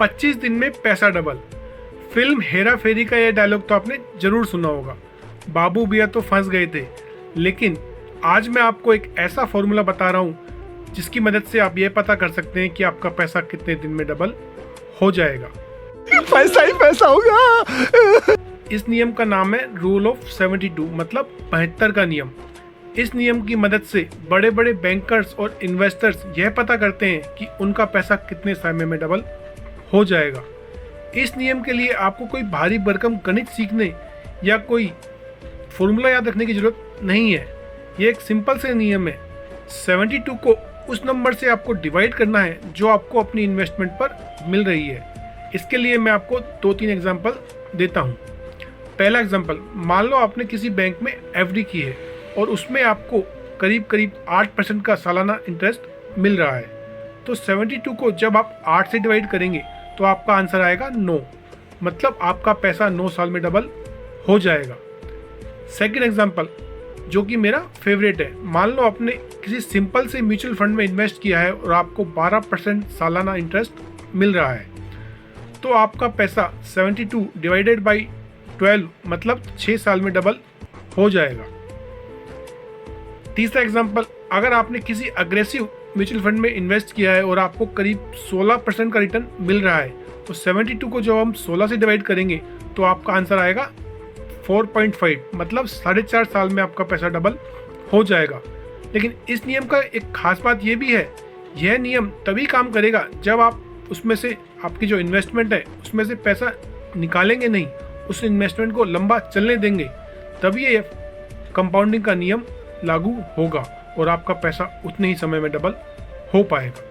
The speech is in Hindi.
25 दिन में पैसा डबल। फिल्म हेरा फेरी का यह डायलॉग तो आपने जरूर सुना होगा। बाबू भैया तो फंस गए थे, लेकिन आज मैं आपको एक ऐसा फॉर्मूला बता रहा हूँ जिसकी मदद से आप ये पता कर सकते हैं कि आपका पैसा कितने दिन में डबल हो जाएगा। पैसा ही पैसा होगा। इस नियम का नाम है रूल ऑफ 72, मतलब 72 का नियम। इस नियम की मदद से बड़े बड़े बैंकर्स और इन्वेस्टर्स यह पता करते हैं कि उनका पैसा कितने समय में डबल हो जाएगा। इस नियम के लिए आपको कोई भारी भरकम गणित सीखने या कोई फॉर्मूला याद रखने की जरूरत नहीं है। ये एक सिंपल से नियम है। 72 को उस नंबर से आपको डिवाइड करना है जो आपको अपनी इन्वेस्टमेंट पर मिल रही है। इसके लिए मैं आपको 2-3 एग्जांपल देता हूँ। पहला एग्जांपल, मान लो आपने किसी बैंक में एफडी की है और उसमें आपको करीब करीब 8% का सालाना इंटरेस्ट मिल रहा है। तो 72 को जब आप 8 से डिवाइड करेंगे तो आपका आंसर आएगा 9, मतलब आपका पैसा 9 साल में डबल हो जाएगा। सेकंड एग्जांपल, जो कि मेरा फेवरेट है, मान लो आपने किसी सिंपल से म्यूचुअल फंड में इन्वेस्ट किया है और आपको 12% सालाना इंटरेस्ट मिल रहा है, तो आपका पैसा 72 डिवाइडेड बाई 12 मतलब 6 साल में डबल हो जाएगा। तीसरा एग्जांपल, अगर आपने किसी अग्रेसिव म्यूचुअल फंड में इन्वेस्ट किया है और आपको करीब 16% का रिटर्न मिल रहा है, तो 72 को जब हम 16 से डिवाइड करेंगे तो आपका आंसर आएगा 4.5, मतलब 4.5 साल में आपका पैसा डबल हो जाएगा। लेकिन इस नियम का एक खास बात यह भी है, यह नियम तभी काम करेगा जब आप उसमें से आपकी जो इन्वेस्टमेंट है उसमें से पैसा निकालेंगे नहीं, उस इन्वेस्टमेंट को लंबा चलने देंगे, तभी ये कंपाउंडिंग का नियम लागू होगा और आपका पैसा उतने ही समय में डबल हो पाएगा।